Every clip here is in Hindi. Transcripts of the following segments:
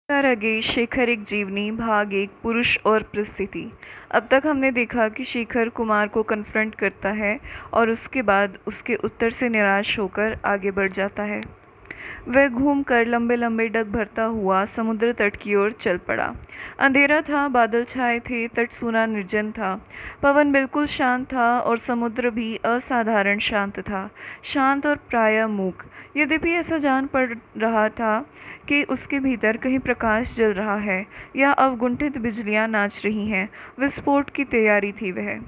आगे शेखर एक जीवनी भाग एक पुरुष और परिस्थिति। अब तक हमने देखा कि शेखर कुमार को कन्फ्रंट करता है और उसके बाद उसके उत्तर से निराश होकर आगे बढ़ जाता है। वह घूमकर लंबे लंबे डग भरता हुआ समुद्र तट की ओर चल पड़ा। अंधेरा था, बादल छाए थे, तट सूना निर्जन था। पवन बिल्कुल शांत था और समुद्र भी असाधारण शांत था, शांत और प्रायः मूक। यद्यपि ऐसा जान पड़ रहा था कि उसके भीतर कहीं प्रकाश जल रहा है या अवगुंठित बिजलियां नाच रही हैं। विस्फोट की तैयारी थी वह।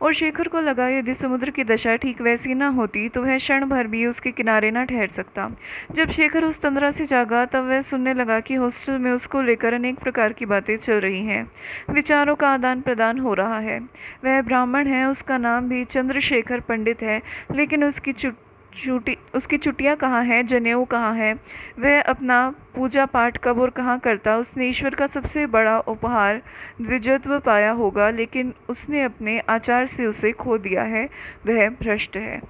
और शेखर को लगा यदि समुद्र की दशा ठीक वैसी न होती तो वह क्षण भर भी उसके किनारे न ठहर सकता। जब शेखर उस तंद्रा से जागा तब वह सुनने लगा कि हॉस्टल में उसको लेकर अनेक प्रकार की बातें चल रही हैं। विचारों का आदान प्रदान हो रहा है। वह ब्राह्मण है, उसका नाम भी चंद्रशेखर पंडित है, लेकिन उसकी चुटिया कहाँ है, जनेऊ कहाँ है, वह अपना पूजा पाठ कब और कहाँ करता। उसने ईश्वर का सबसे बड़ा उपहार द्विजत्व पाया होगा, लेकिन उसने अपने आचार से उसे खो दिया है। वह भ्रष्ट है।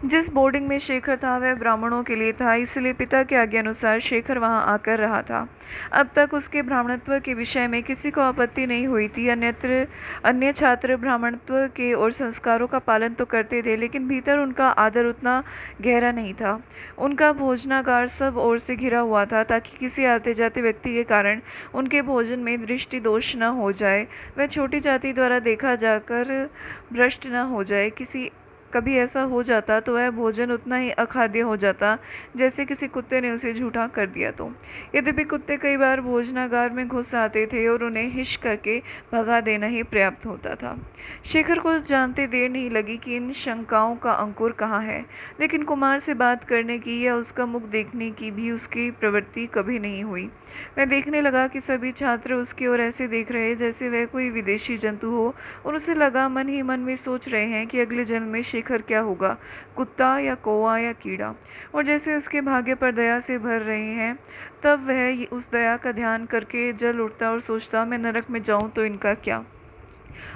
जिस बोर्डिंग में शेखर था वह ब्राह्मणों के लिए था, इसलिए पिता के आज्ञा अनुसार शेखर वहां आकर रहा था। अब तक उसके ब्राह्मणत्व के विषय में किसी को आपत्ति नहीं हुई थी। अन्य छात्र ब्राह्मणत्व के और संस्कारों का पालन तो करते थे, लेकिन भीतर उनका आदर उतना गहरा नहीं था। उनका भोजनागार सब ओर से घिरा हुआ था ताकि किसी आते जाते व्यक्ति के कारण उनके भोजन में दृष्टि दोष न हो जाए, वह छोटी जाति द्वारा देखा जाकर भ्रष्ट न हो जाए। कभी ऐसा हो जाता तो वह भोजन उतना ही अखाद्य हो जाता जैसे किसी कुत्ते ने उसे झूठा कर दिया तो। यद्यपि कुत्ते कई बार भोजनागार में घुस आते थे और उन्हें हिश करके भगा देना ही पर्याप्त होता था। शेखर को जानते देर नहीं लगी कि इन शंकाओं का अंकुर कहाँ है, लेकिन कुमार से बात करने की या उसका मुख देखने की भी उसकी प्रवृत्ति कभी नहीं हुई। वह देखने लगा कि सभी छात्र उसकी ओर ऐसे देख रहे जैसे वह कोई विदेशी जंतु हो, और उसे लगा मन ही मन में सोच रहे हैं कि अगले जन्म में शेखर क्या होगा, कुत्ता या कौवा या कीड़ा। और जैसे उसके भाग्य पर दया से भर रहे हैं, तब वह उस दया का ध्यान करके जल उठता और सोचता मैं नरक में जाऊं तो इनका क्या।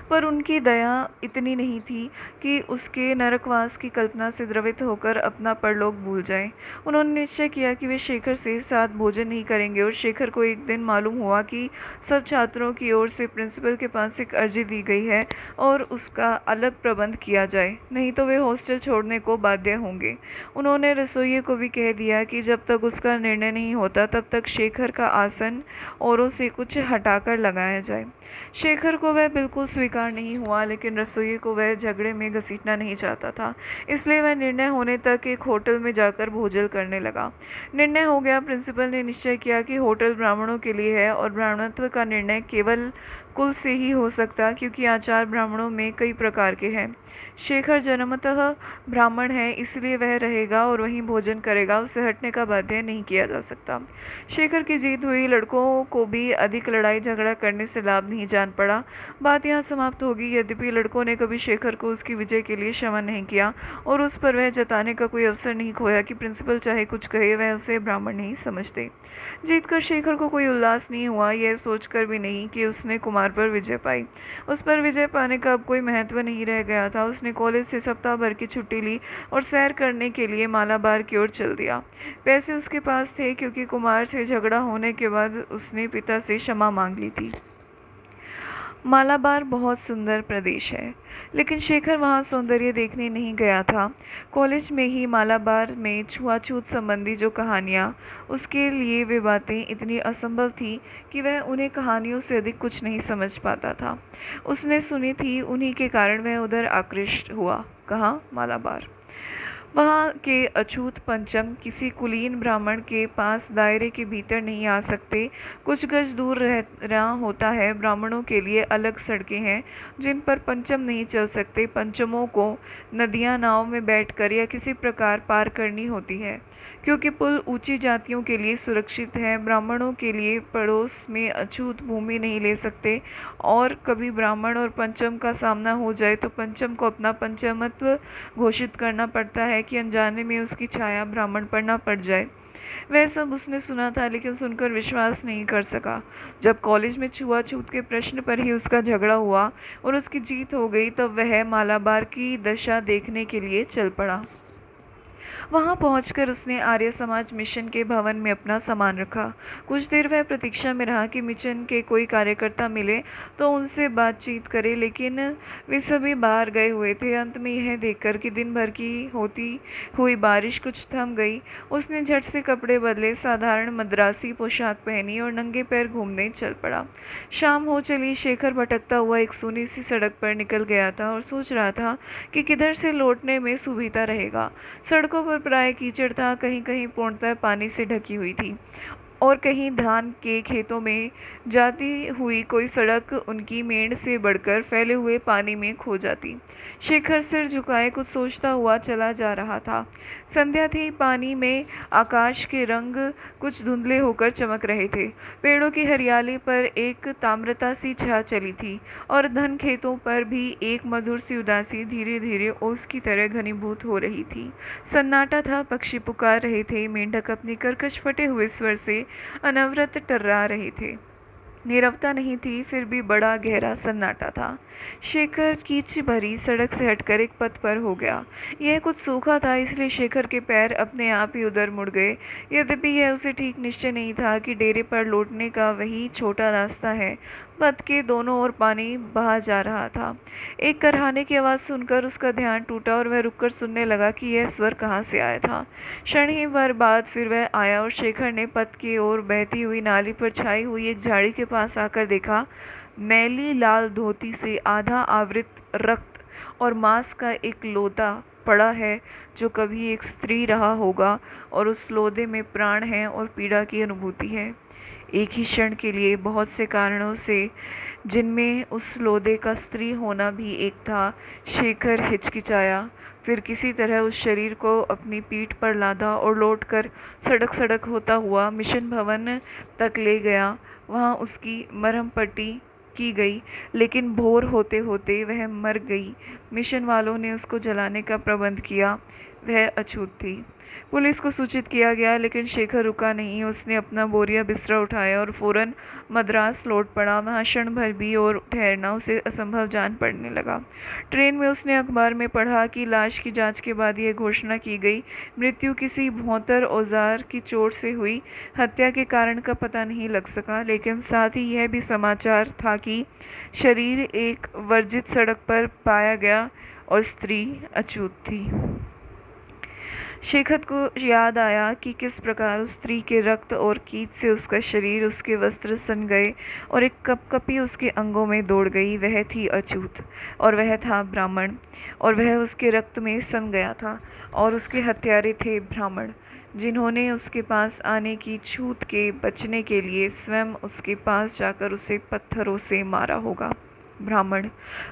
पर उनकी दया इतनी नहीं थी कि उसके नरकवास की कल्पना से द्रवित होकर अपना परलोक भूल जाए। उन्होंने निश्चय किया कि वे शेखर से साथ भोजन नहीं करेंगे, और शेखर को एक दिन मालूम हुआ कि सब छात्रों की ओर से प्रिंसिपल के पास एक अर्जी दी गई है और उसका अलग प्रबंध किया जाए, नहीं तो वे हॉस्टल छोड़ने को बाध्य होंगे। उन्होंने रसोइये को भी कह दिया कि जब तक उसका निर्णय नहीं होता तब तक शेखर का आसन औरों से कुछ हटाकर लगाया जाए। शेखर को वह बिल्कुल स्वीकार नहीं हुआ, लेकिन रसोइये को वह झगड़े में घसीटना नहीं चाहता था, इसलिए वह निर्णय होने तक एक होटल में जाकर भोजन करने लगा। निर्णय हो गया। प्रिंसिपल ने निश्चय किया कि होटल ब्राह्मणों के लिए है और ब्राह्मणत्व का निर्णय केवल कुल से ही हो सकता, क्योंकि आचार ब्राह्मणों में कई प्रकार के हैं। शेखर जन्मतः ब्राह्मण है, इसलिए वह रहेगा और वहीं भोजन करेगा, उसे हटने का बाध्य नहीं किया जा सकता। शेखर की जीत हुई। लड़कों को भी अधिक लड़ाई झगड़ा करने से लाभ नहीं जान पड़ा। बात यहाँ समाप्त होगी। यद्यपि लड़कों ने कभी शेखर को उसकी विजय के लिए क्षमा नहीं किया और उस पर वह जताने का कोई अवसर नहीं खोया कि प्रिंसिपल चाहे कुछ कहे, वह उसे ब्राह्मण नहीं समझते। जीतकर शेखर को कोई उल्लास नहीं हुआ, यह सोचकर भी नहीं कि उसने कुमार पर विजय पाई। उस पर विजय पाने का अब कोई महत्व नहीं रह गया था। उसने कॉलेज से सप्ताह भर की छुट्टी ली और सैर करने के लिए मालाबार की ओर चल दिया। पैसे उसके पास थे, क्योंकि कुमार से झगड़ा होने के बाद उसने पिता से क्षमा मांग ली थी। मालाबार बहुत सुंदर प्रदेश है, लेकिन शेखर वहाँ सौंदर्य देखने नहीं गया था। कॉलेज में ही मालाबार में छुआछूत संबंधी जो कहानियाँ, उसके लिए वे बातें इतनी असंभव थी कि वह उन्हें कहानियों से अधिक कुछ नहीं समझ पाता था। उसने सुनी थी, उन्हीं के कारण वह उधर आकृष्ट हुआ। कहाँ? मालाबार। वहाँ के अछूत पंचम किसी कुलीन ब्राह्मण के पास दायरे के भीतर नहीं आ सकते। कुछ गज दूर रहना होता है। ब्राह्मणों के लिए अलग सड़कें हैं जिन पर पंचम नहीं चल सकते। पंचमों को नदियाँ नाव में बैठकर या किसी प्रकार पार करनी होती है, क्योंकि पुल ऊंची जातियों के लिए सुरक्षित है। ब्राह्मणों के लिए पड़ोस में अछूत भूमि नहीं ले सकते, और कभी ब्राह्मण और पंचम का सामना हो जाए तो पंचम को अपना पंचमत्व घोषित करना पड़ता है कि अनजाने में उसकी छाया ब्राह्मण पर न पड़ जाए। वह सब उसने सुना था, लेकिन सुनकर विश्वास नहीं कर सका। जब कॉलेज में छुआछूत के प्रश्न पर ही उसका झगड़ा हुआ और उसकी जीत हो गई, तब वह मालाबार की दशा देखने के लिए चल पड़ा। वहां पहुंचकर उसने आर्य समाज मिशन के भवन में अपना सामान रखा। कुछ देर वह प्रतीक्षा में रहा कि मिशन के कोई कार्यकर्ता मिले तो उनसे बातचीत करे, लेकिन वे सभी बाहर गए हुए थे। अंत में यह देखकर कि दिन भर की होती हुई बारिश कुछ थम गई, उसने झट से कपड़े बदले, साधारण मद्रासी पोशाक पहनी और नंगे पैर घूमने चल पड़ा। शाम हो चली। शेखर भटकता हुआ एक सूनी सी सड़क पर निकल गया था और सोच रहा था कि किधर से लौटने में सुविधा रहेगा। सड़कों पर प्राय कीचड़ था, कहीं कहीं पूर्णतः पानी से ढकी हुई थी और कहीं धान के खेतों में जाती हुई कोई सड़क उनकी मेड़ से बढ़कर फैले हुए पानी में खो जाती। शेखर सिर झुकाए कुछ सोचता हुआ चला जा रहा था। संध्या थी। पानी में आकाश के रंग कुछ धुंधले होकर चमक रहे थे। पेड़ों की हरियाली पर एक ताम्रता सी छा चली थी और धन खेतों पर भी एक मधुर सी उदासी धीरे धीरे ओस की तरह घनीभूत हो रही थी। सन्नाटा था। पक्षी पुकार रहे थे, मेंढक अपनी कर्कश फटे हुए स्वर से अनवरत टर्रा रहे थे। नीरवता नहीं थी, फिर भी बड़ा गहरा सन्नाटा था। शेखर कीच भरी सड़क से हटकर एक पथ पर हो गया। यह कुछ सूखा था, इसलिए शेखर के पैर अपने आप ही उधर मुड़ गए। यद्यपि यह उसे ठीक निश्चय नहीं था कि डेरे पर लौटने का वही छोटा रास्ता है। पथ के दोनों ओर पानी बहा जा रहा था। एक करहाने की आवाज़ सुनकर उसका ध्यान टूटा और वह रुककर सुनने लगा कि यह स्वर कहाँ से आया था। क्षण ही भर बाद फिर वह आया और शेखर ने पथ की ओर बहती हुई नाली पर छाई हुई एक झाड़ी के पास आकर देखा। मैली लाल धोती से आधा आवृत रक्त और मांस का एक लोदा पड़ा है, जो कभी एक स्त्री रहा होगा, और उस लोदे में प्राण है और पीड़ा की अनुभूति है। एक ही क्षण के लिए बहुत से कारणों से, जिनमें उस लोदे का स्त्री होना भी एक था, शेखर हिचकिचाया, फिर किसी तरह उस शरीर को अपनी पीठ पर लादा और लौटकर सड़क सड़क होता हुआ मिशन भवन तक ले गया। वहाँ उसकी मरहम पट्टी की गई, लेकिन भोर होते होते वह मर गई। मिशन वालों ने उसको जलाने का प्रबंध किया। वह अछूत थी। पुलिस को सूचित किया गया, लेकिन शेखर रुका नहीं। उसने अपना बोरिया बिस्तरा उठाया और फौरन मद्रास लौट पड़ा। वहाँ क्षण भर भी और ठहरना उसे असंभव जान पड़ने लगा। ट्रेन में उसने अखबार में पढ़ा कि लाश की जांच के बाद यह घोषणा की गई, मृत्यु किसी भौंतर औजार की चोट से हुई। हत्या के कारण का पता नहीं लग सका, लेकिन साथ ही यह भी समाचार था कि शरीर एक वर्जित सड़क पर पाया गया और स्त्री अछूत थी। शेखर को याद आया कि किस प्रकार उस स्त्री के रक्त और कीच से उसका शरीर, उसके वस्त्र सन गए और एक कपकपी उसके अंगों में दौड़ गई। वह थी अछूत और वह था ब्राह्मण, और वह उसके रक्त में सन गया था, और उसके हत्यारे थे ब्राह्मण, जिन्होंने उसके पास आने की छूत के बचने के लिए स्वयं उसके पास जाकर उसे पत्थरों से मारा होगा। ब्राह्मण,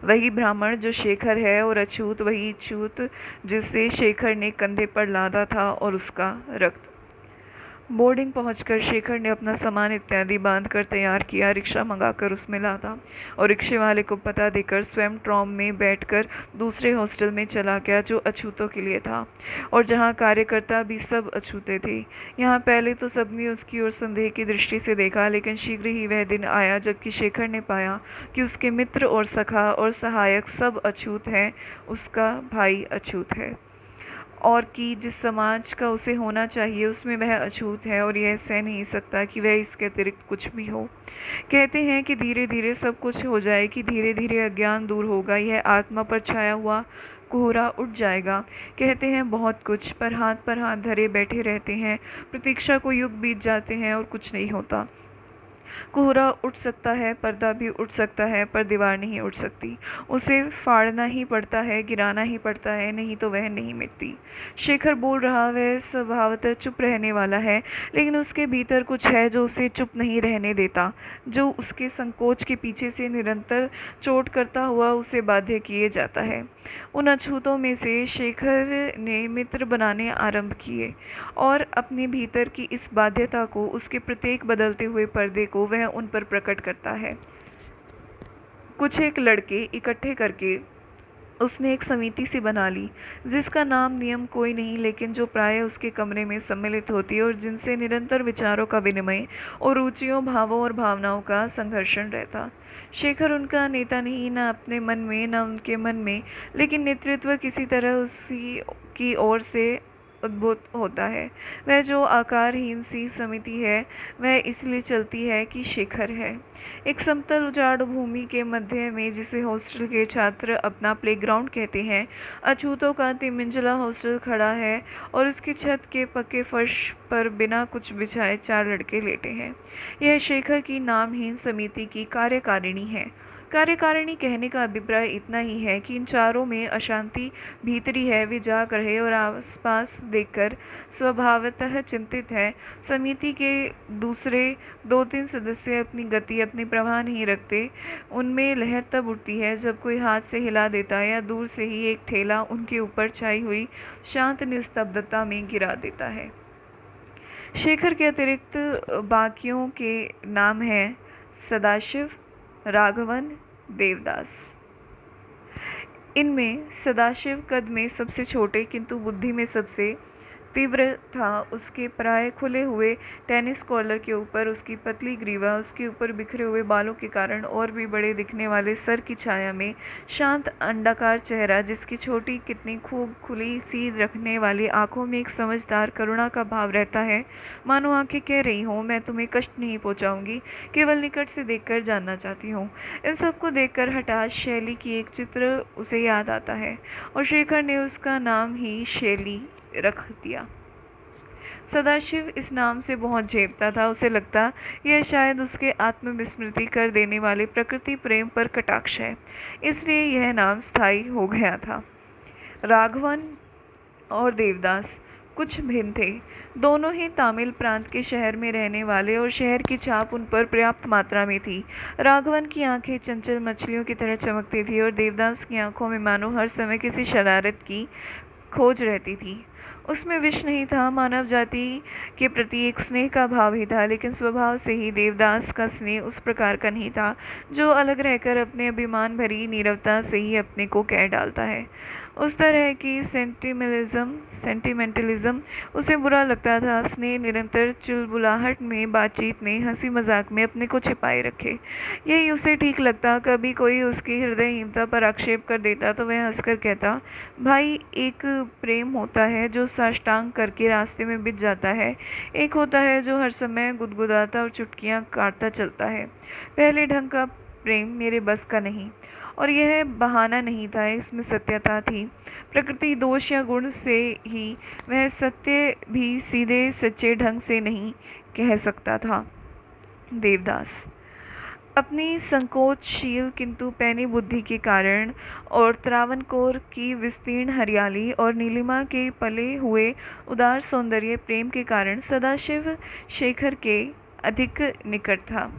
वही ब्राह्मण जो शेखर है, और अछूत वही छूत जिसे शेखर ने कंधे पर लादा था, और उसका रक्त। बोर्डिंग पहुंचकर शेखर ने अपना सामान इत्यादि बांध कर तैयार किया, रिक्शा मंगाकर उसमें लादा और रिक्शे वाले को पता देकर स्वयं ट्रॉम में बैठकर दूसरे हॉस्टल में चला गया, जो अछूतों के लिए था और जहां कार्यकर्ता भी सब अछूते थे। यहाँ पहले तो सबने उसकी ओर संदेह की दृष्टि से देखा, लेकिन शीघ्र ही वह दिन आया जबकि शेखर ने पाया कि उसके मित्र और सखा और सहायक सब अछूत हैं, उसका भाई अछूत है, और कि जिस समाज का उसे होना चाहिए उसमें वह अछूत है, और यह सह नहीं सकता कि वह इसके अतिरिक्त कुछ भी हो। कहते हैं कि धीरे धीरे सब कुछ हो जाए, कि धीरे धीरे अज्ञान दूर होगा, यह आत्मा पर छाया हुआ कोहरा उठ जाएगा। कहते हैं बहुत कुछ, पर हाथ धरे बैठे रहते हैं। प्रतीक्षा को युग बीत जाते हैं और कुछ नहीं होता। कोहरा उठ सकता है, पर्दा भी उठ सकता है, पर दीवार नहीं उठ सकती। उसे फाड़ना ही पड़ता है, गिराना ही पड़ता है, नहीं तो वह नहीं मिटती। शेखर बोल रहा, वह स्वभावतः चुप रहने वाला है, लेकिन उसके भीतर कुछ है जो उसे चुप नहीं रहने देता, जो उसके संकोच के पीछे से निरंतर चोट करता हुआ उसे बाध्य किए जाता है। उन अछूतों में से शेखर ने मित्र बनाने आरंभ किए, और अपने भीतर की इस बाध्यता को, उसके प्रत्येक बदलते हुए पर्दे को वह उन पर प्रकट करता है। कुछ एक लड़के इकट्ठे करके उसने एक समिति सी बना ली, जिसका नाम नियम कोई नहीं, लेकिन जो प्राय उसके कमरे में सम्मिलित होती और जिनसे निरंतर विचारों का विनिमय और रुचियों, भावों और भावनाओं का संघर्षण रहता। शेखर उनका नेता नहीं, न अपने मन में न उनके मन में, लेकिन नेतृत्व किसी तरह उसी की ओर से उद्भूत होता है। वह जो आकारहीन सी समिति है वह इसलिए चलती है कि शेखर है। एक समतल उजाड़ भूमि के मध्य में, जिसे हॉस्टल के छात्र अपना प्लेग्राउंड कहते हैं, अछूतों का तिमिंजला हॉस्टल खड़ा है और उसकी छत के पक्के फर्श पर बिना कुछ बिछाए 4 लड़के लेटे हैं। यह शेखर की नामहीन समिति की कार्यकारिणी है। कार्यकारिणी कहने का अभिप्राय इतना ही है कि इन चारों में अशांति भीतरी है, वे जाग रहे और आसपास देखकर स्वभावतः चिंतित है। समिति के दूसरे 2-3 सदस्य अपनी गति, अपनी प्रवाह नहीं रखते। उनमें लहर तब उठती है जब कोई हाथ से हिला देता है या दूर से ही एक ठेला उनके ऊपर छाई हुई शांत निस्तब्धता में गिरा देता है। शेखर के अतिरिक्त बाकियों के नाम हैं सदाशिव, राघवन, देवदास। इनमें सदाशिव कद में सबसे छोटे किंतु बुद्धि में सबसे तीव्र था। उसके प्राय खुले हुए टेनिस कॉलर के ऊपर उसकी पतली ग्रीवा, उसके ऊपर बिखरे हुए बालों के कारण और भी बड़े दिखने वाले सर की छाया में शांत अंडाकार चेहरा, जिसकी छोटी कितनी खूब खुली सी रखने वाली आंखों में एक समझदार करुणा का भाव रहता है, मानो आंखें कह रही हों, मैं तुम्हें कष्ट नहीं पहुंचाऊंगी, केवल निकट से देखकर जानना चाहती हूँ। इन सबको देखकर हठात शैली की एक चित्र उसे याद आता है और शेखर ने उसका नाम ही शैली रख दिया। सदाशिव इस नाम से बहुत झेपता था। उसे लगता यह शायद उसके आत्मविस्मृति कर देने वाले प्रकृति प्रेम पर कटाक्ष है, इसलिए यह नाम स्थायी हो गया था। राघवन और देवदास कुछ भिन्न थे। दोनों ही तमिल प्रांत के शहर में रहने वाले और शहर की छाप उन पर पर्याप्त मात्रा में थी। राघवन की आंखें चंचल मछलियों की तरह चमकती थी और देवदास की आंखों में मानो हर समय किसी शरारत की खोज रहती थी। उसमें विष नहीं था, मानव जाति के प्रति एक स्नेह का भाव ही था, लेकिन स्वभाव से ही देवदास का स्नेह उस प्रकार का नहीं था जो अलग रहकर अपने अभिमान भरी नीरवता से ही अपने को कह डालता है। उस तरह की सेंटिमेंटलिज्म उसे बुरा लगता था। स्नेह निरंतर चुलबुलाहट में, बातचीत में, हंसी मजाक में अपने को छिपाए रखे, यही उसे ठीक लगता। कभी कोई उसकी हृदयहीनता पर आक्षेप कर देता तो वह हंसकर कहता, भाई, एक प्रेम होता है जो साष्टांग करके रास्ते में बिछ जाता है, एक होता है जो हर समय गुदगुदाता और चुटकियां काटता चलता है। पहले ढंग का प्रेम मेरे बस का नहीं। और यह बहाना नहीं था, इसमें सत्यता थी। प्रकृति दोष या गुण से ही वह सत्य भी सीधे सच्चे ढंग से नहीं कह सकता था। देवदास अपनी संकोचशील किंतु पैनी बुद्धि के कारण और त्रावणकोर की विस्तीर्ण हरियाली और नीलिमा के पले हुए उदार सौंदर्य प्रेम के कारण सदाशिव शेखर के अधिक निकट था।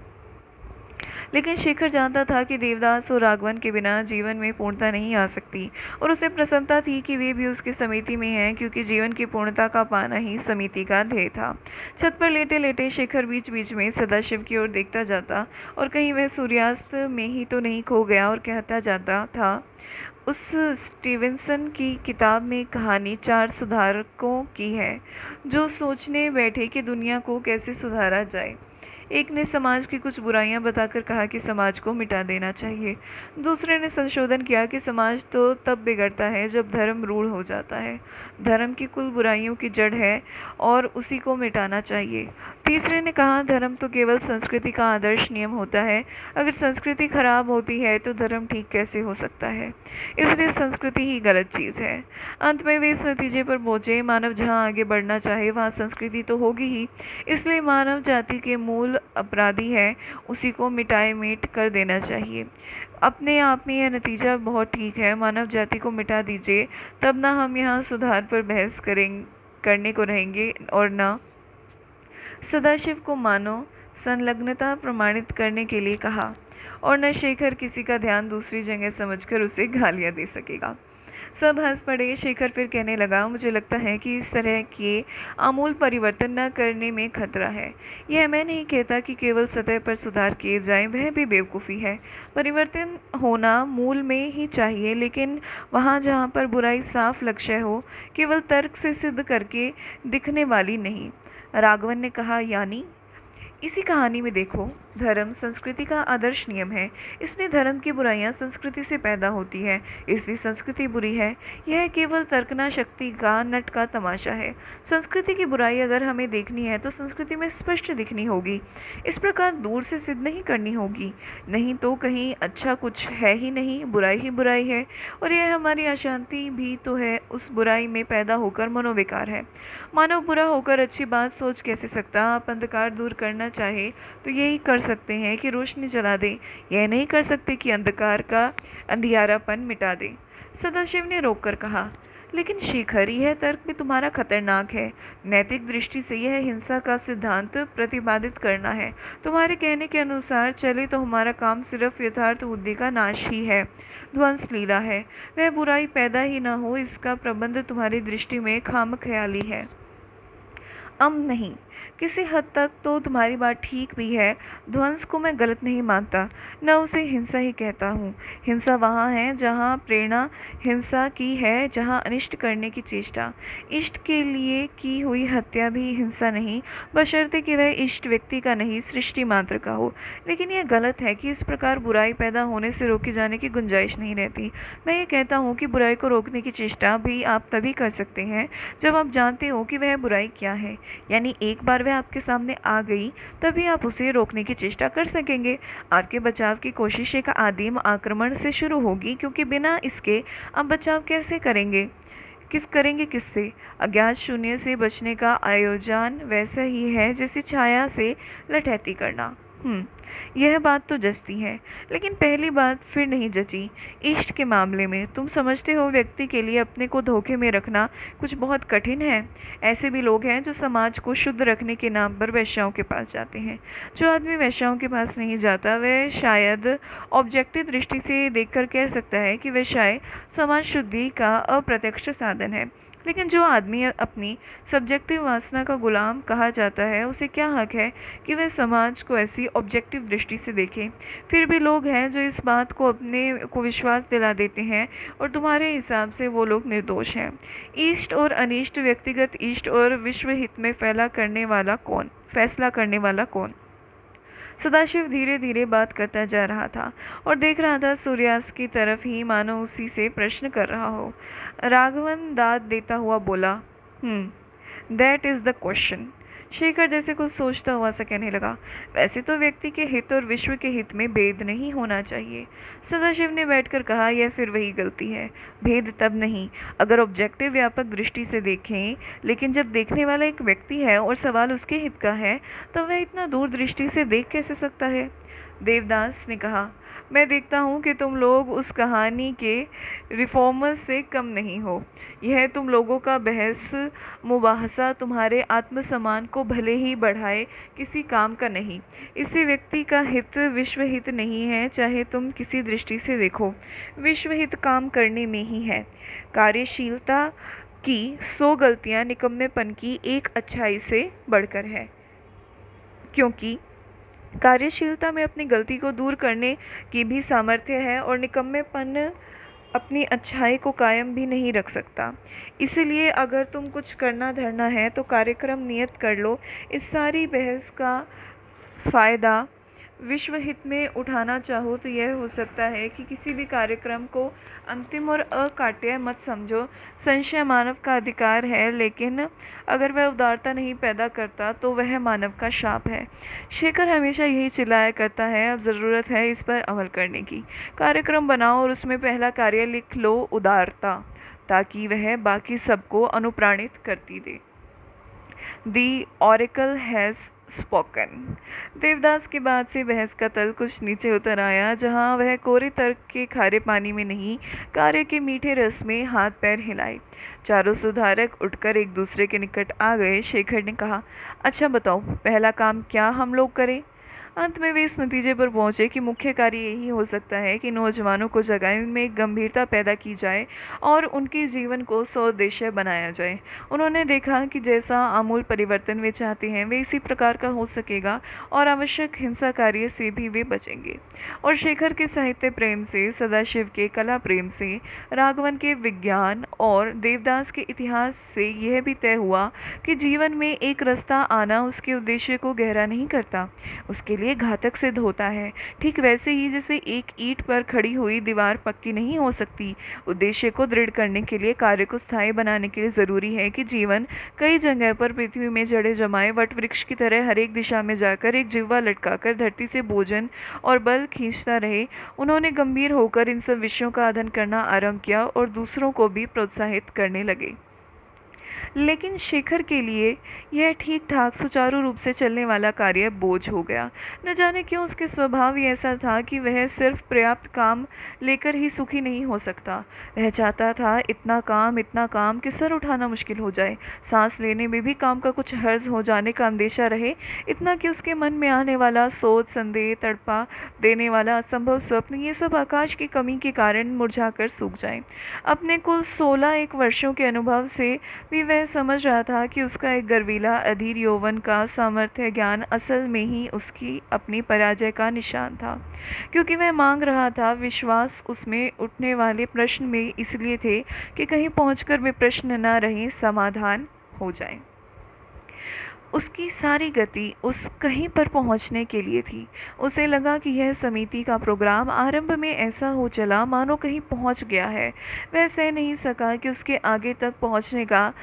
लेकिन शेखर जानता था कि देवदास और राघवन के बिना जीवन में पूर्णता नहीं आ सकती, और उसे प्रसन्नता थी कि वे भी उसकी समिति में हैं, क्योंकि जीवन की पूर्णता का पाना ही समिति का ध्येय था। छत पर लेटे लेटे शेखर बीच बीच में सदाशिव की ओर देखता जाता और कहीं वह सूर्यास्त में ही तो नहीं खो गया, और कहता जाता था, उस स्टीवेंसन की किताब में कहानी 4 सुधारकों की है जो सोचने बैठे कि दुनिया को कैसे सुधारा जाए। एक ने समाज की कुछ बुराइयां बताकर कहा कि समाज को मिटा देना चाहिए। दूसरे ने संशोधन किया कि समाज तो तब बिगड़ता है जब धर्म रूढ़ हो जाता है, धर्म की कुल बुराइयों की जड़ है और उसी को मिटाना चाहिए। तीसरे ने कहा, धर्म तो केवल संस्कृति का आदर्श नियम होता है, अगर संस्कृति खराब होती है तो धर्म ठीक कैसे हो सकता है, इसलिए संस्कृति ही गलत चीज़ है। अंत में वे इस नतीजे पर पहुंचे, मानव जहाँ आगे बढ़ना चाहे वहाँ संस्कृति तो होगी ही, इसलिए मानव जाति के मूल अपराधी है उसी को मिटाए मीट कर देना चाहिए। अपने आप में यह नतीजा बहुत ठीक है, मानव जाति को मिटा दीजिए, तब ना हम यहाँ सुधार पर बहस करने को रहेंगे और न सदाशिव को मानो संलग्नता प्रमाणित करने के लिए कहा, और न शेखर किसी का ध्यान दूसरी जगह समझकर उसे गालियाँ दे सकेगा। सब हंस पड़े। शेखर फिर कहने लगा, मुझे लगता है कि इस तरह के आमूल परिवर्तन न करने में खतरा है। यह मैं नहीं कहता कि केवल सतह पर सुधार किए जाएं, वह भी बेवकूफ़ी है। परिवर्तन होना मूल में ही चाहिए, लेकिन वहाँ जहाँ पर बुराई साफ लक्ष्य हो, केवल तर्क से सिद्ध करके दिखने वाली नहीं। राघवन ने कहा, इसी कहानी में देखो, धर्म संस्कृति का आदर्श नियम है, इसलिए धर्म की बुराइयां संस्कृति से पैदा होती है, इसलिए संस्कृति बुरी है। यह केवल तर्कना शक्ति का नट का तमाशा है। संस्कृति की बुराई अगर हमें देखनी है तो संस्कृति में स्पष्ट दिखनी होगी, इस प्रकार दूर से सिद्ध नहीं करनी होगी, नहीं तो कहीं अच्छा कुछ है ही नहीं, बुराई ही बुराई है। और यह हमारी अशांति भी तो है, उस बुराई में पैदा होकर मनोविकार है। मानव बुरा होकर अच्छी बात सोच कैसे सकता? आप अंधकार दूर करना चाहे तो यही कर सकते हैं कि रोशनी जला दें, यह नहीं कर सकते कि अंधकार का अंधियारापन मिटा दें। सदाशिव ने रोककर कहा, लेकिन शेखर, यह तर्क भी तुम्हारा खतरनाक है। नैतिक दृष्टि से यह हिंसा का सिद्धांत प्रतिपादित करना है। तुम्हारे कहने के अनुसार चले तो हमारा काम सिर्फ यथार्थ बुद्धि का नाश ही है, ध्वंस लीला है। वह बुराई पैदा ही न हो, इसका प्रबंध तुम्हारी दृष्टि में खामख्याली है। नहीं, किसी हद तक तो तुम्हारी बात ठीक भी है। ध्वंस को मैं गलत नहीं मानता, न उसे हिंसा ही कहता हूँ। हिंसा वहाँ है जहाँ प्रेरणा हिंसा की है, जहाँ अनिष्ट करने की चेष्टा। इष्ट के लिए की हुई हत्या भी हिंसा नहीं, बशर्ते कि वह इष्ट व्यक्ति का नहीं, सृष्टि मात्र का हो। लेकिन यह गलत है कि इस प्रकार बुराई पैदा होने से रोकी जाने की गुंजाइश नहीं रहती। मैं ये कहता हूँ कि बुराई को रोकने की चेष्टा भी आप तभी कर सकते हैं जब आप जानते हो कि वह बुराई क्या है, यानी एक बार वह आपके सामने आ गई तभी आप उसे रोकने की चेष्टा कर सकेंगे। आपके बचाव की कोशिश एक आदिम आक्रमण से शुरू होगी, क्योंकि बिना इसके आप बचाव कैसे करेंगे? किससे? अज्ञात शून्य से बचने का आयोजन वैसा ही है जैसे छाया से लठैती करना। यह बात तो जचती है, लेकिन पहली बात फिर नहीं जची। इष्ट के मामले में तुम समझते हो व्यक्ति के लिए अपने को धोखे में रखना कुछ बहुत कठिन है। ऐसे भी लोग हैं जो समाज को शुद्ध रखने के नाम पर वेश्याओं के पास जाते हैं। जो आदमी वेश्याओं के पास नहीं जाता वह शायद ऑब्जेक्टिव दृष्टि से देखकर कह सकता है कि वेश्याएं समाज शुद्धि का अप्रत्यक्ष साधन है। लेकिन जो आदमी अपनी सब्जेक्टिव वासना का गुलाम कहा जाता है, उसे क्या हक है कि वह समाज को ऐसी ऑब्जेक्टिव दृष्टि से देखे? फिर भी लोग हैं जो इस बात को अपने को विश्वास दिला देते हैं, और तुम्हारे हिसाब से वो लोग निर्दोष हैं। इष्ट और अनिष्ट, व्यक्तिगत इष्ट और विश्व हित में फैसला करने वाला कौन? सदाशिव धीरे धीरे बात करता जा रहा था और देख रहा था सूर्यास्त की तरफ ही, मानो उसी से प्रश्न कर रहा हो। राघवन दाद देता हुआ बोला, that is the question. Shekhar जैसे कुछ सोचता हुआ सा कहने लगा, वैसे तो व्यक्ति के हित और विश्व के हित में भेद नहीं होना चाहिए। सदाशिव ने बैठकर कहा, यह फिर वही गलती है। भेद तब नहीं अगर ऑब्जेक्टिव व्यापक दृष्टि से देखें, लेकिन जब देखने वाला एक व्यक्ति है और सवाल उसके हित का है, तो वह इतना दूर दृष्टि से देख कैसे सकता है? देवदास ने कहा, मैं देखता हूँ कि तुम लोग उस कहानी के रिफॉर्मर्स से कम नहीं हो। यह तुम लोगों का बहस मुबाहसा तुम्हारे आत्मसम्मान को भले ही बढ़ाए, किसी काम का नहीं। इसी व्यक्ति का हित विश्व हित नहीं है, चाहे तुम किसी दृष्टि से देखो। विश्व हित काम करने में ही है। कार्यशीलता की 100 गलतियाँ निकम्मेपन की एक अच्छाई से बढ़कर है, क्योंकि कार्यशीलता में अपनी गलती को दूर करने की भी सामर्थ्य है, और निकम्मेपन अपनी अच्छाई को कायम भी नहीं रख सकता। इसलिए अगर तुम कुछ करना धरना है तो कार्यक्रम नियत कर लो। इस सारी बहस का फ़ायदा विश्व हित में उठाना चाहो तो यह हो सकता है कि किसी भी कार्यक्रम को अंतिम और अकाट्य मत समझो। संशय मानव का अधिकार है, लेकिन अगर वह उदारता नहीं पैदा करता तो वह मानव का शाप है। शेखर हमेशा यही चिल्लाया करता है, अब ज़रूरत है इस पर अमल करने की। कार्यक्रम बनाओ और उसमें पहला कार्य लिख लो उदारता, ताकि वह बाकी सबको अनुप्राणित करती दे। दी ऑरेकल हैज़ स्पोकन। देवदास की बात से बहस का तल कुछ नीचे उतर आया, जहाँ वह कोरे तर्क के खारे पानी में नहीं, कार्य के मीठे रस में हाथ पैर हिलाए। चारों सुधारक उठकर एक दूसरे के निकट आ गए। शेखर ने कहा, अच्छा बताओ, पहला काम क्या हम लोग करें? अंत में वे इस नतीजे पर पहुंचे कि मुख्य कार्य यही हो सकता है कि नौजवानों को जगाने में गंभीरता पैदा की जाए और उनके जीवन को सौदेश्य बनाया जाए। उन्होंने देखा कि जैसा आमूल परिवर्तन वे चाहते हैं वे इसी प्रकार का हो सकेगा और आवश्यक हिंसा कार्य से भी वे बचेंगे। और शेखर के साहित्य प्रेम से, सदाशिव के कला प्रेम से, राघवन के विज्ञान और देवदास के इतिहास से यह भी तय हुआ कि जीवन में एक रास्ता आना उसके उद्देश्य को गहरा नहीं करता, उसके लिए घातक सिद्ध होता है। ठीक वैसे ही जैसे एक ईंट पर खड़ी हुई दीवार पक्की नहीं हो सकती, उद्देश्य को दृढ़ करने के लिए, कार्य को स्थायी बनाने के लिए ज़रूरी है कि जीवन कई जगह पर पृथ्वी में जड़ें जमाए, वट वृक्ष की तरह हर एक दिशा में जाकर एक जिह्वा लटकाकर धरती से भोजन और बल खींचता रहे। उन्होंने गंभीर होकर इन सब विषयों का अध्ययन करना आरंभ किया और दूसरों को भी प्रोत्साहित करने लगे। लेकिन शेखर के लिए यह ठीक ठाक सुचारू रूप से चलने वाला कार्य बोझ हो गया। न जाने क्यों उसके स्वभाव ही ऐसा था कि वह सिर्फ पर्याप्त काम लेकर ही सुखी नहीं हो सकता। वह चाहता था इतना काम कि सर उठाना मुश्किल हो जाए, सांस लेने में भी काम का कुछ हर्ज हो जाने का अंदेशा रहे, इतना कि उसके मन में आने वाला सोच, संदेह, तड़पा देने वाला असंभव स्वप्न, ये सब आकाश की कमी के कारण मुरझाकर सूख जाए। अपने कुल 16 वर्षों के अनुभव से भी वह समझ रहा था कि उसका एक गर्वीला अधीर यौवन का सामर्थ्य ज्ञान असल में ही उसकी अपनी पराजय का निशान था, क्योंकि वह मांग रहा था। विश्वास उसमें उठने वाले प्रश्न में इसलिए थे कि कहीं पहुंचकर वे प्रश्न न रहे, समाधान हो जाए। उसकी सारी गति उस कहीं पर पहुंचने के लिए थी। उसे लगा कि यह समिति का प्रोग्राम आरंभ में ऐसा हो चला मानो कहीं पहुंच गया है। वह सह नहीं सका कि उसके आगे तक पहुंचने का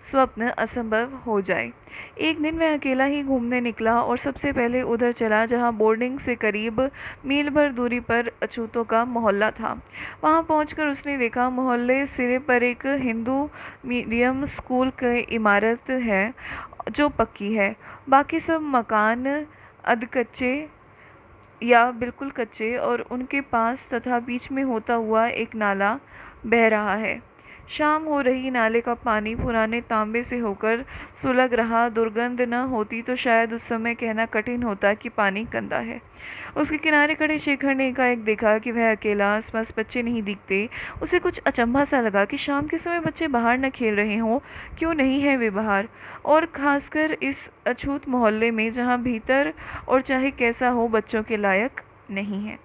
स्वप्न असंभव हो जाए। एक दिन वह अकेला ही घूमने निकला और सबसे पहले उधर चला जहां बोर्डिंग से करीब मील भर दूरी पर अछूतों का मोहल्ला था। वहां पहुंचकर उसने देखा मोहल्ले सिरे पर एक हिंदू मीडियम स्कूल की इमारत है जो पक्की है। बाकी सब मकान अधकच्चे या बिल्कुल कच्चे और उनके पास तथा बीच में होता हुआ एक नाला बह रहा है। शाम हो रही, नाले का पानी पुराने तांबे से होकर सुलग रहा। दुर्गंध न होती तो शायद उस समय कहना कठिन होता कि पानी गंदा है। उसके किनारे खड़े शेखर ने एकाएक देखा कि वह अकेला, आसपास बच्चे नहीं दिखते। उसे कुछ अचंभा सा लगा कि शाम के समय बच्चे बाहर न खेल रहे हों। क्यों नहीं है वे बाहर, और खासकर इस अछूत मोहल्ले में जहाँ भीतर और चाहे कैसा हो बच्चों के लायक नहीं है।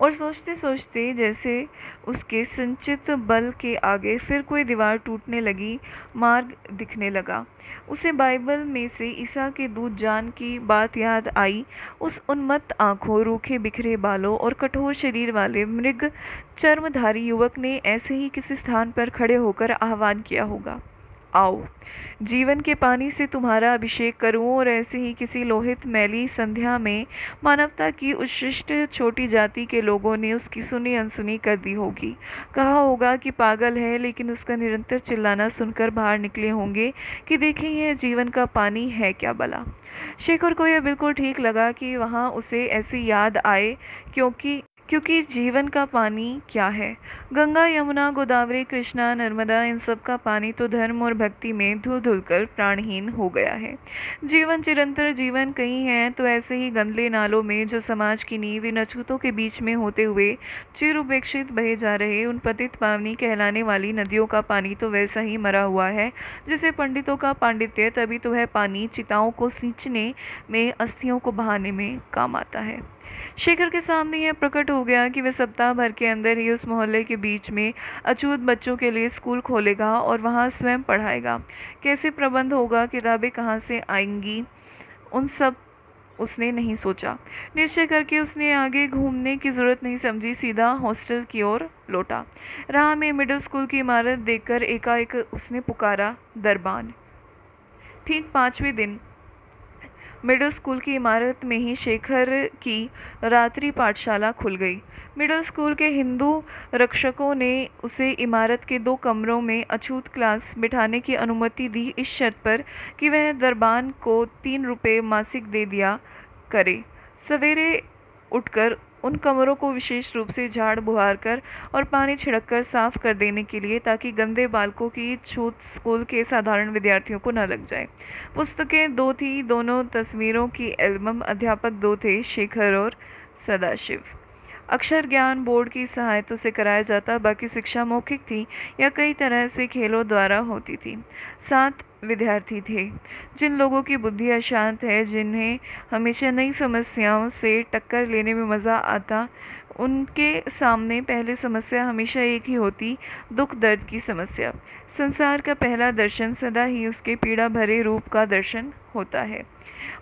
और सोचते सोचते जैसे उसके संचित बल के आगे फिर कोई दीवार टूटने लगी, मार्ग दिखने लगा। उसे बाइबल में से ईसा के दूत जान की बात याद आई। उस उन्मत्त आंखों, रूखे बिखरे बालों और कठोर शरीर वाले मृग चर्मधारी युवक ने ऐसे ही किसी स्थान पर खड़े होकर आह्वान किया होगा, आओ जीवन के पानी से तुम्हारा अभिषेक करूं। और ऐसे ही किसी लोहित मैली संध्या में मानवता की उत्कृष्ट छोटी जाति के लोगों ने उसकी सुनी अनसुनी कर दी होगी। कहा होगा कि पागल है, लेकिन उसका निरंतर चिल्लाना सुनकर बाहर निकले होंगे कि देखें यह जीवन का पानी है क्या भला। शेखर को यह बिल्कुल ठीक लगा कि वहाँ उसे ऐसी याद आए, क्योंकि जीवन का पानी क्या है? गंगा, यमुना, गोदावरी, कृष्णा, नर्मदा, इन सब का पानी तो धर्म और भक्ति में धुल धुल कर प्राणहीन हो गया है। जीवन, चिरंतर जीवन कहीं है तो ऐसे ही गंदले नालों में जो समाज की नींव इन अछूतों के बीच में होते हुए चिर उपेक्षित बहे जा रहे उन पतित पावनी कहलाने वाली नदियों का पानी तो वैसा ही मरा हुआ है जैसे पंडितों का पांडित्य। तभी तो वह पानी चिताओं को सींचने में, अस्थियों को बहाने में काम आता है। शेखर के सामने यह प्रकट हो गया कि वह सप्ताह भर के अंदर ही उस मोहल्ले के बीच में अछूत बच्चों के लिए स्कूल खोलेगा और वहाँ स्वयं पढ़ाएगा। कैसे प्रबंध होगा, किताबें कहाँ से आएंगी, उन सब उसने नहीं सोचा। निश्चय करके उसने आगे घूमने की जरूरत नहीं समझी, सीधा हॉस्टल की ओर लौटा। राह में मिडिल स्कूल की इमारत देखकर एकाएक उसने पुकारा, दरबान। ठीक 5वें दिन मिडिल स्कूल की इमारत में ही शेखर की रात्रि पाठशाला खुल गई। मिडिल स्कूल के हिंदू रक्षकों ने उसे इमारत के 2 कमरों में अछूत क्लास बिठाने की अनुमति दी, इस शर्त पर कि वह दरबान को 3 रुपये मासिक दे दिया करे। सवेरे उठकर उन कमरों को विशेष रूप से झाड़ बुहार कर और पानी छिड़क कर साफ कर देने के लिए, ताकि गंदे बालकों की छूत स्कूल के साधारण विद्यार्थियों को न लग जाए। पुस्तकें 2 थी, दोनों तस्वीरों की एल्बम। अध्यापक 2 थे, शेखर और सदाशिव। अक्षर ज्ञान बोर्ड की सहायता से कराया जाता, बाकी शिक्षा मौखिक थी या कई तरह से खेलों द्वारा होती थी। 7 विद्यार्थी थे, जिन लोगों की बुद्धि अशांत है, जिन्हें हमेशा नई समस्याओं से टक्कर लेने में मज़ा आता, उनके सामने पहली समस्या हमेशा एक ही होती, दुख दर्द की समस्या। संसार का पहला दर्शन सदा ही उसके पीड़ा भरे रूप का दर्शन होता है,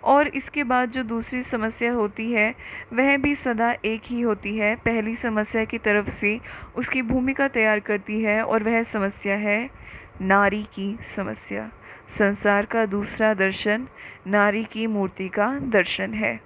और इसके बाद जो दूसरी समस्या होती है वह भी सदा एक ही होती है, पहली समस्या की तरफ से उसकी भूमिका तैयार करती है, और वह समस्या है नारी की समस्या। संसार का दूसरा दर्शन नारी की मूर्ति का दर्शन है।